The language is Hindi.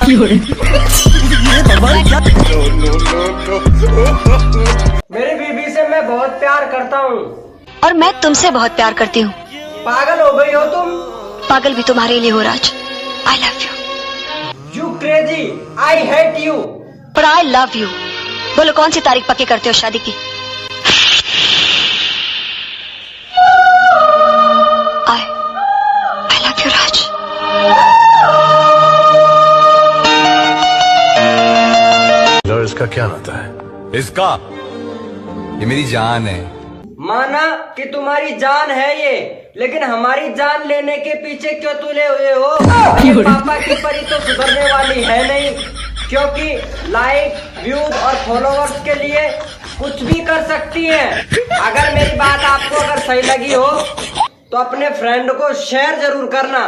मेरी बीबी से मैं बहुत प्यार करता हूँ। और मैं तुमसे बहुत प्यार करती हूँ। पागल हो गई हो तुम? पागल भी तुम्हारे लिए हो Raj. I love you. You crazy, I hate you. पर आई लव यू। बोलो कौन सी तारीख पक्की करते हो शादी की? आई लव यू राज। और इसका क्या नाता है? इसका, ये मेरी जान है। माना कि तुम्हारी जान है ये, लेकिन हमारी जान लेने के पीछे क्यों तुले हुए हो? ये पापा की परी तो सुधरने वाली है नहीं, क्योंकि लाइक, व्यूज और फॉलोवर्स के लिए कुछ भी कर सकती हैं। अगर मेरी बात आपको अगर सही लगी हो तो अपने फ्रेंड को शेयर जरूर करना।